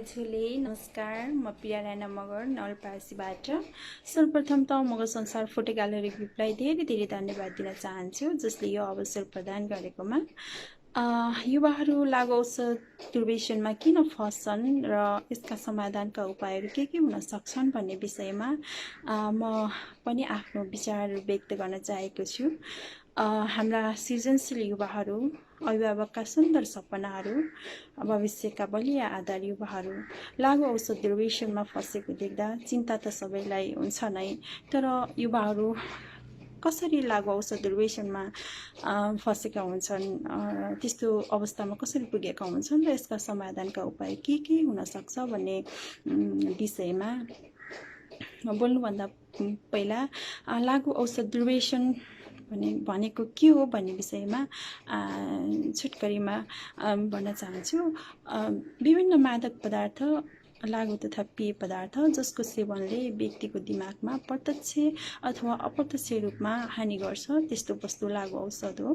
मान्छेले नमस्कार, म प्रिया राणा मगर नवलपरासीबाट। सर्वप्रथम त मगर संसार फोटो ग्यालरी ग्रुपलाई धेरै धेरै धन्यवाद दिन चाहन्छु, जसले यो अवसर प्रदान गरेकोमा। युवाहरू लागु औषध दुर्व्यसनमा किन फस्छन् र यसका समाधानका उपायहरू के हुन सक्छन् भन्ने विषयमा म पनि आफ्नो विचार व्यक्त गर्न चाहेको छु। हाम्रा सृजनशील युवाहरू, अभिभावकका सुन्दर सपनाहरू, भविष्यका बलिया आधार युवाहरू लागु औषध दुर्व्यसनमा फँसेको देख्दा चिन्ता त सबैलाई हुन्छ नै, तर युवाहरू कसरी लागु औषध दुर्व्यसनमा फँसेका हुन्छन्, त्यस्तो अवस्थामा कसरी पुगेका हुन्छन् र यसका समाधानका उपाय के हुन सक्छ भन्ने विषयमा बोल्नुभन्दा पहिला लागु औषध दुर्व्यसन भनेको के हो भन्ने विषयमा छुटकरीमा भन्न चाहन्छु। विभिन्न मादक पदार्थ, लागु तथा पेय पदार्थ जसको सेवनले व्यक्तिको दिमागमा प्रत्यक्ष अथवा अप्रत्यक्ष रूपमा हानि गर्छ, त्यस्तो वस्तु लागु औषध हो।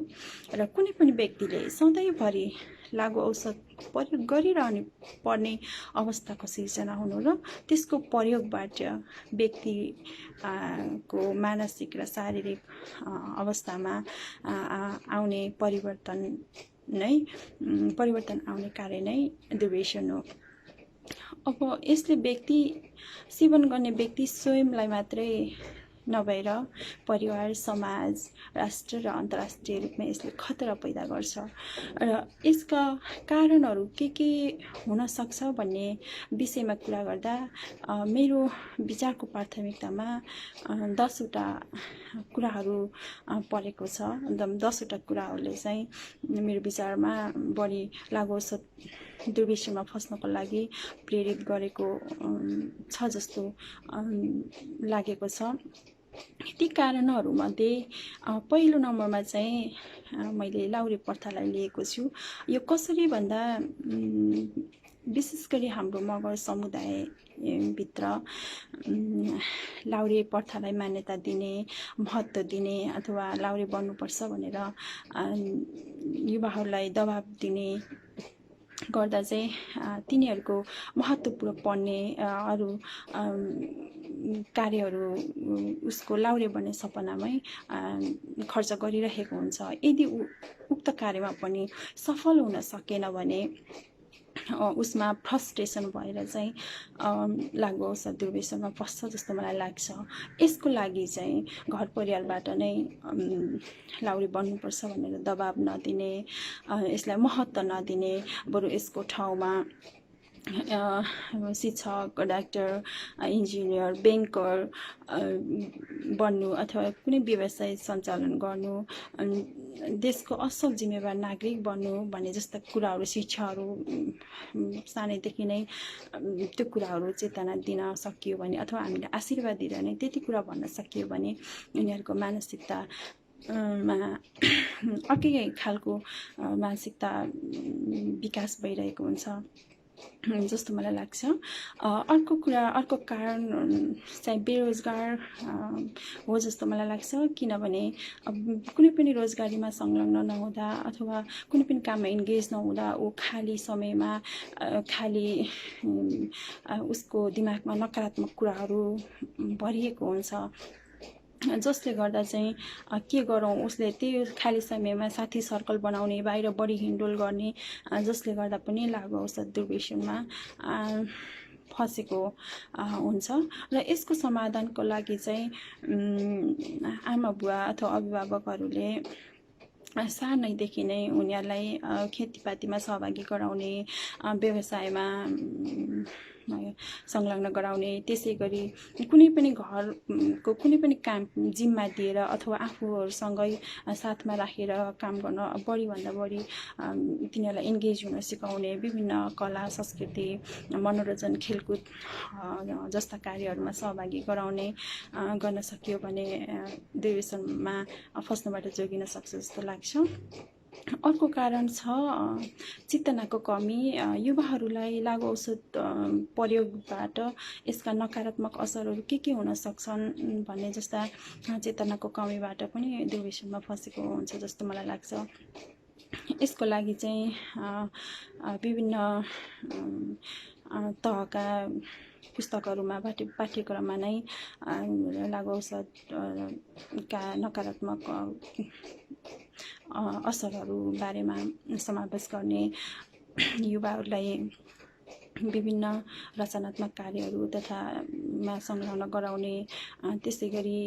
र कुनै पनि व्यक्तिले सधैँभरि लागु औषध प्रयोग गरिरहनु पर्ने अवस्थाको सिर्जना हुनु र त्यसको प्रयोगबाट व्यक्तिको मानसिक र शारीरिक अवस्थामा आउने परिवर्तन आउने कार्य नै दुर्व्यसन हो। अब यसले व्यक्ति सेवन गर्ने व्यक्ति स्वयंलाई मात्रै नभएर परिवार, समाज, राष्ट्र र अन्तर्राष्ट्रिय रूपमा यसले खतरा पैदा गर्छ। र यसका कारणहरू के हुन सक्छ भन्ने विषयमा कुरा गर्दा मेरो विचारको प्राथमिकतामा 10वटा कुराहरू परेको छ। 10वटा कुराहरूले चाहिँ मेरो विचारमा बढी लागु औषध दुर्व्यसनमा फस्नको लागि प्रेरित गरेको छ जस्तो लागेको छ। ती कारणहरूमध्ये पहिलो नम्बरमा चाहिँ मैले लाहुरे प्रथालाई लिएको छु। यो कसरी भन्दा विशेष गरी हाम्रो मगर समुदायभित्र लाहुरे प्रथालाई मान्यता दिने, महत्त्व दिने अथवा लाहुरे बन्नुपर्छ भनेर युवाहरूलाई दबाब दिने गर्दा चाहिँ तिनीहरूको महत्त्वपूर्ण पर्ने अरू कार्यहरू उसको लाहुरे बन्ने सपनामै खर्च गरिरहेको हुन्छ। यदि उक्त कार्यमा पनि सफल हुन सकेन भने उसमा फ्रस्ट्रेसन भएर चाहिँ लागु औषध दुर्व्यसनमा फस्छ जस्तो मलाई लाग्छ। यसको लागि चाहिँ घर परिवारबाट नै लाहुरे बन्नुपर्छ भनेर दबाब नदिने, यसलाई महत्त्व नदिने, बरु यसको ठाउँमा शिक्षक, डाक्टर, इन्जिनियर, ब्याङ्कर बन्नु अथवा कुनै व्यवसाय सञ्चालन गर्नु, देशको असल जिम्मेवार नागरिक बन्नु भन्ने जस्ता कुराहरू, शिक्षाहरू सानैदेखि नै त्यो कुराहरू चेतना दिन सकियो भने अथवा हामीले आशीर्वाद दिएर नै त्यति कुरा भन्न सकियो भने उनीहरूको मानसिकता अर्कै खालको मानसिकता विकास भइरहेको हुन्छ जस्तो मलाई लाग्छ। अर्को कारण चाहिँ बेरोजगार हो जस्तो मलाई लाग्छ। किनभने कुनै पनि रोजगारीमा संलग्न नहुँदा अथवा कुनै पनि काममा इन्गेज नहुँदा ऊ खाली समयमा खाली उसको दिमागमा नकारात्मक कुराहरू भरिएको हुन्छ, जसले गर्दा चाहिँ के गरौँ, उसले त्यही खाली समयमा साथी सर्कल बनाउने, बाहिर बढी हिँडडुल गर्ने, जसले गर्दा पनि लागु औषध दुर्व्यसनमा फँसेको हुन्छ। र यसको समाधानको लागि चाहिँ आमा बुवा अथवा अभिभावकहरूले सानैदेखि नै उनीहरूलाई खेतीपातीमा सहभागी गराउने, व्यवसायमा संलग्न गराउने, त्यसै गरी कुनै पनि घरको कुनै पनि काम जिम्मा दिएर अथवा आफूहरूसँगै साथमा राखेर काम गर्न बढीभन्दा बढी तिनीहरूलाई इन्गेज हुन सिकाउने, विभिन्न कला, संस्कृति, मनोरञ्जन, खेलकुद जस्ता कार्यहरूमा सहभागी गर्न सकियो भने दुर्व्यसनमा फस्नबाट जोगिन सक्छ जस्तो लाग्छ। अर्को कारण छ चेतनाको कमी। युवाहरूलाई लागु औषध प्रयोगबाट यसका नकारात्मक असरहरू के हुन सक्छन् भन्ने जस्ता चेतनाको कमीबाट पनि दुर्व्यसनमा फँसेको हुन्छ जस्तो मलाई लाग्छ। यसको लागि चाहिँ विभिन्न तहका पुस्तकहरूमा पाठ्यक्रममा नै लागु औषध का नकारात्मक असरहरू बारेमा समावेश गर्ने, युवाहरूलाई विभिन्न रचनात्मक कार्यहरू तथा संलग्न गराउने, त्यसै गरी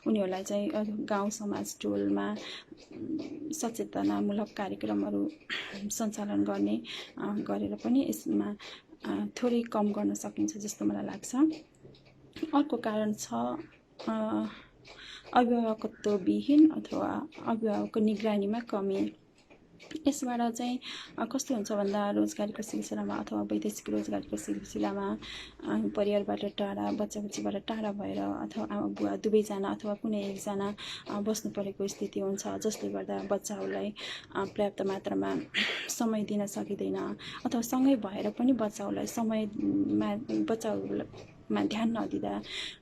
उनीहरूलाई चाहिँ गाउँ समाज टोलमा सचेतनामूलक कार्यक्रमहरू सञ्चालन गरेर पनि यसमा थोरै कम गर्न सकिन्छ जस्तो मलाई लाग्छ। अर्को कारण छ अभिभावकत्वविहीन अथवा अभिभावकको निगरानीमा कमी। यसबाट चाहिँ कस्तो हुन्छ भन्दा रोजगारीको सिलसिलामा अथवा वैदेशिक रोजगारीको सिलसिलामा परिवारबाट टाढा, बच्चाबच्चीबाट टाढा भएर अथवा आमा बुवा दुवैजना अथवा कुनै एकजना बस्नु परेको स्थिति हुन्छ, जसले गर्दा बच्चाहरूलाई पर्याप्त मात्रामा समय दिन सकिँदैन अथवा सँगै भएर पनि बच्चाहरूमा ध्यान नदिँदा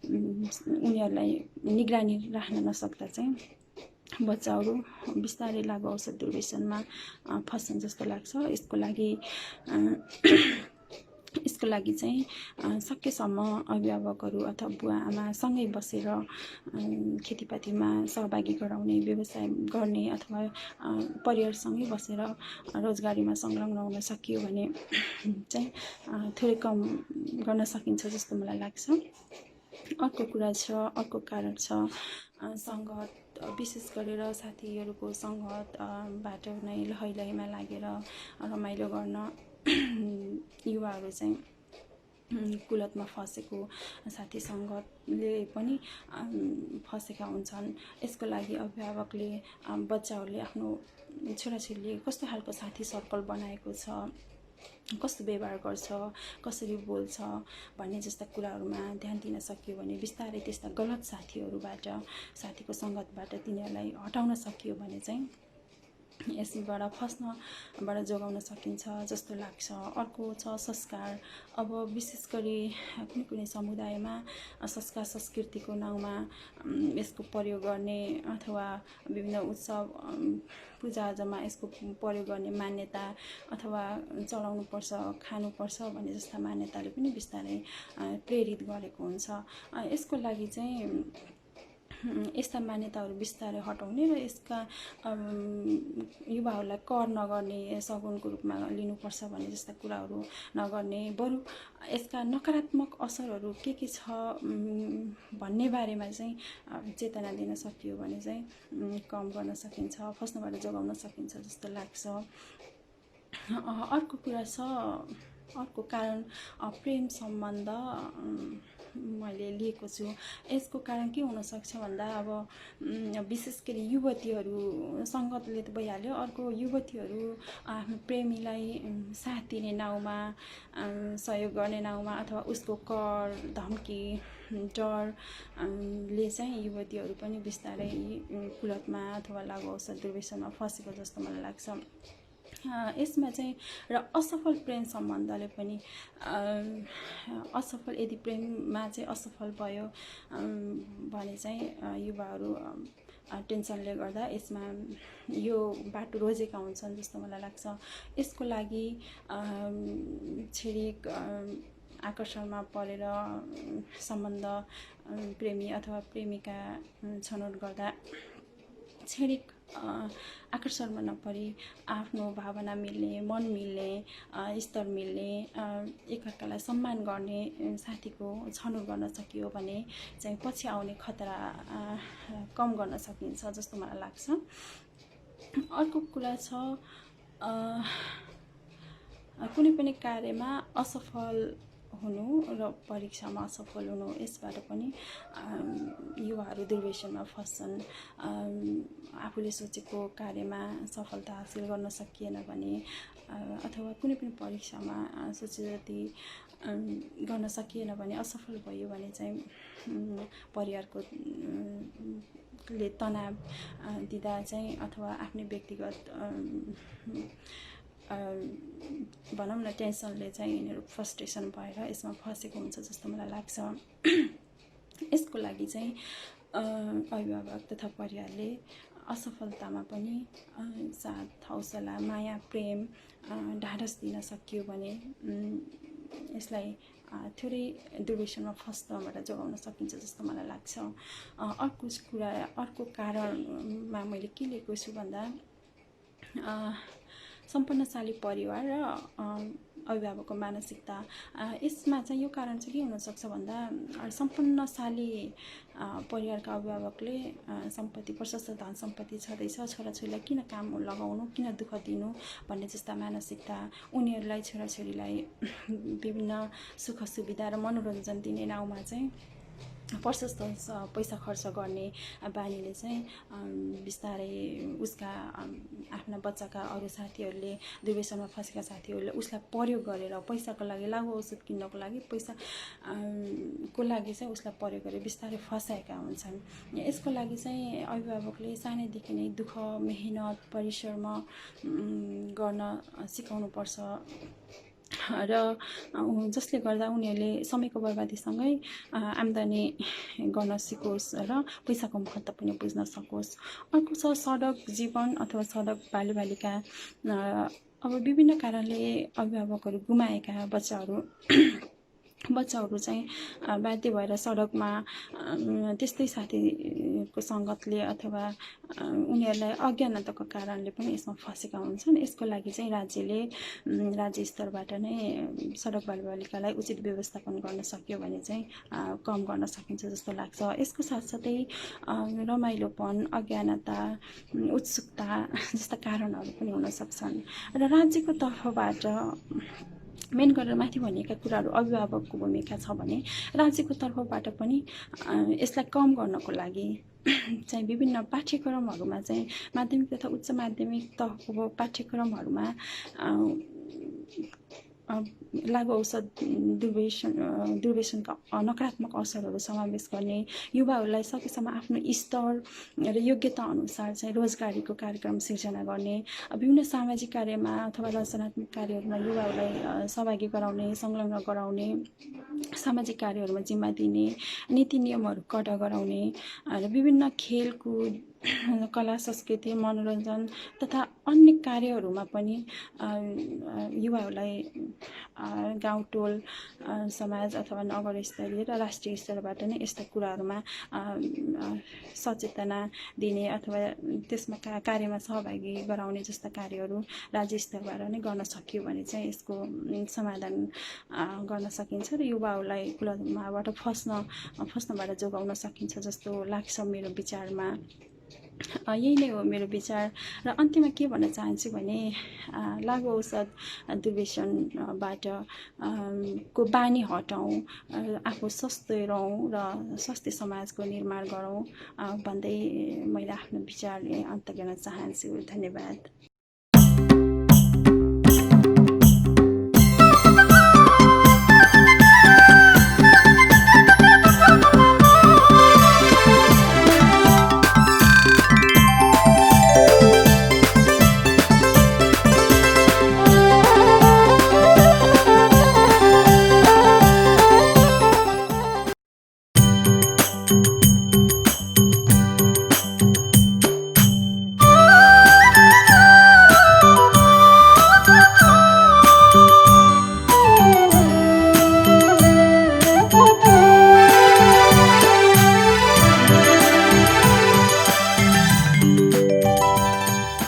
उनीहरूलाई निगरानी राख्न नसक्दा चाहिँ बच्चाहरू बिस्तारै लागु औषध दुर्व्यसनमा फस्छन् जस्तो लाग्छ। यसको लागि चाहिँ सकेसम्म अभिभावकहरू अथवा बुवा आमा सँगै बसेर खेतीपातीमा सहभागी गराउने, व्यवसाय गर्ने अथवा परिवारसँगै बसेर रोजगारीमा संलग्न हुन सकियो भने चाहिँ थोरै कम गर्न सकिन्छ जस्तो मलाई लाग्छ। अर्को कारण छ सङ्गत, विशेष गरेर साथीहरूको सङ्गतबाट नै लहैलहीमा लागेर रमाइलो गर्न युवाहरू चाहिँ कुलतमा फसेको, साथी सङ्गतले पनि फसेका हुन्छन्। यसको लागि अभिभावकले बच्चाहरूले आफ्नो छोराछोरीले कस्तो खालको साथी सर्कल बनाएको छ, कस्तो व्यवहार गर्छ, कसरी बोल्छ भन्ने जस्ता कुराहरूमा ध्यान दिन सकियो भने बिस्तारै त्यस्ता गलत साथीको सङ्गतबाट तिनीहरूलाई हटाउन सकियो भने चाहिँ यसबाट फस्नबाट जोगाउन सकिन्छ जस्तो लाग्छ। अर्को छ संस्कार। अब विशेष गरी कुनै समुदायमा संस्कार संस्कृतिको नाउँमा यसको प्रयोग गर्ने अथवा विभिन्न उत्सव पूजाआजामा यसको प्रयोग गर्ने मान्यता अथवा चलाउनुपर्छ, खानुपर्छ भन्ने जस्ता मान्यताले पनि बिस्तारै प्रेरित गरेको हुन्छ। यसको लागि चाहिँ यस्ता मान्यताहरू बिस्तारै हटाउने र यसका युवाहरूलाई कर नगर्ने, सगुनको रूपमा लिनुपर्छ भन्ने जस्ता कुराहरू नगर्ने, बरु यसका नकारात्मक असरहरू के छ भन्ने बारेमा चाहिँ चेतना दिन सकियो भने चाहिँ कम गर्न सकिन्छ, फस्नबाट जोगाउन सकिन्छ जस्तो लाग्छ। अर्को कारण प्रेम सम्बन्ध मैले लिएको छु। यसको कारण के हुनसक्छ भन्दा अब विशेष गरी युवतीहरू सङ्गतले त भइहाल्यो, अर्को युवतीहरू आफ्नो प्रेमीलाई साथ दिने नाउँमा, सहयोग गर्ने नाउँमा अथवा उसको कर धम्की डरले चाहिँ युवतीहरू पनि बिस्तारै कुलतमा अथवा लागु औषध दुर्व्यसनमा फसेको जस्तो मलाई लाग्छ। यसमा चाहिँ र असफल प्रेम सम्बन्धले पनि यदि प्रेममा चाहिँ असफल भयो भने चाहिँ युवाहरू टेन्सनले गर्दा यसमा यो बाटो रोजेका हुन्छन् जस्तो मलाई लाग्छ। यसको लागि क्षणिक आकर्षणमा परेर सम्बन्ध प्रेमी अथवा प्रेमिका छनौट गर्दा क्षणिक आकर्षणमा नपरी आफ्नो भावना मिल्ने, मन मिल्ने, स्तर मिल्ने, एकअर्कालाई सम्मान गर्ने साथीको छनौट गर्न सकियो भने चाहिँ पछि आउने खतरा कम गर्न सकिन्छ जस्तो मलाई लाग्छ। अर्को कुरा छ कुनै पनि कार्यमा असफल हुनु र परीक्षामा असफल हुनु, यसबाट पनि युवाहरू दुर्व्यसनमा फस्छन्। आफूले सोचेको कार्यमा सफलता हासिल गर्न सकिएन भने अथवा कुनै पनि परीक्षामा सोचे जति गर्न सकिएन भने, असफल भयो भने चाहिँ परिवारको ले तनाव दिँदा चाहिँ अथवा आफ्नै व्यक्तिगत भनौँ न टेन्सनले चाहिँ यिनीहरू फ्रस्ट्रेसन भएर यसमा फसेको हुन्छ जस्तो मलाई लाग्छ। यसको लागि चाहिँ अभिभावक तथा परिवारले असफलतामा पनि साथ हौसला माया प्रेम ढाडस दिन सकियो भने यसलाई थोरै दुर्व्यसनमा फस्नबाट जोगाउन सकिन्छ जस्तो मलाई लाग्छ। अर्को कारणमा मैले के लिएको छु भन्दा सम्पन्नशाली परिवार र अभिभावकको मानसिकता। यसमा चाहिँ यो कारण चाहिँ के हुनसक्छ भन्दा सम्पन्नशाली परिवारका अभिभावकले सम्पत्ति प्रशस्त धन सम्पत्ति छँदैछ, छोराछोरीलाई किन काम लगाउनु, किन दुःख दिनु भन्ने जस्ता मानसिकता, उनीहरूलाई छोराछोरीलाई विभिन्न सुख सुविधा र मनोरञ्जन दिने नाउँमा चाहिँ प्रशस्त पैसा खर्च गर्ने बानीले चाहिँ बिस्तारै उसका आफ्ना बच्चाका अरू साथीहरूले दुर्व्यसनमा फँसेका साथीहरूले उसलाई प्रयोग गरेर पैसाको लागि लागु औषध किन्नको लागि पैसा को लागि चाहिँ उसलाई प्रयोग गरेर बिस्तारै फसाएका हुन्छन्। यसको लागि चाहिँ अभिभावकले सानैदेखि नै दुःख मेहनत परिश्रम गर्न सिकाउनुपर्छ र जसले गर्दा उनीहरूले समयको बर्बादीसँगै आम्दानी गर्न सिकोस् र पैसाको महत्त्व पनि बुझ्न सकोस्। अर्को छ सडक जीवन अथवा सडक बालबालिका। अब विभिन्न कारणले अभिभावकहरू गुमाएका बच्चाहरू चाहिँ बाध्य भएर सडकमा त्यस्तै साथीको सङ्गतले अथवा उनीहरूलाई अज्ञानताको कारणले पनि यसमा फँसेका हुन्छन्। यसको लागि चाहिँ राज्य स्तरबाट नै सडक बालबालिकालाई उचित व्यवस्थापन गर्न सक्यो भने चाहिँ कम गर्न सकिन्छ जस्तो लाग्छ। यसको साथसाथै रमाइलोपन अज्ञानता उत्सुकता जस्ता कारणहरू पनि हुन सक्छन् र राज्यको तर्फबाट मेन गरेर माथि भनिएका कुराहरू अभिभावकको भूमिका छ भने राज्यको तर्फबाट पनि यसलाई कम गर्नको लागि चाहिँ विभिन्न पाठ्यक्रमहरूमा चाहिँ माध्यमिक तथा उच्च माध्यमिक तहको पाठ्यक्रमहरूमा लागु औषध दुर्व्यसनका नकारात्मक असरहरू समावेश गर्ने, युवाहरूलाई सकेसम्म आफ्नो स्तर र योग्यता अनुसार चाहिँ रोजगारीको कार्यक्रम सिर्जना गर्ने, विभिन्न सामाजिक कार्यमा अथवा रचनात्मक कार्यहरूमा युवाहरूलाई सहभागी गराउने संलग्न गराउने, सामाजिक कार्यहरूमा जिम्मा दिने, नीति नियमहरू कडा गराउने र विभिन्न खेलकुद कला संस्कृति मनोरञ्जन तथा अन्य कार्यहरूमा पनि युवाहरूलाई गाउँ टोल समाज अथवा नगर स्तरीय र राष्ट्रिय स्तरबाट नै यस्ता कुराहरूमा सचेतना दिने अथवा त्यसमा कार्यमा सहभागी गराउने जस्ता कार्यहरू राज्य स्तरबाट नै गर्न सकियो भने चाहिँ यसको समाधान गर्न सकिन्छ र युवाहरूलाई कुलमाबाट फस्नबाट जोगाउन सकिन्छ जस्तो लाग्छ मेरो विचारमा। यही नै हो मेरो विचार र अन्त्यमा के भन्न चाहन्छु भने लागु औषध दुर्व्यसनबाट को बानी हटाउँ, आफू स्वस्थ रहौँ र स्वस्थ समाजको निर्माण गरौँ भन्दै मैले आफ्नो विचार अन्त्य गर्न चाहन्छु। धन्यवाद।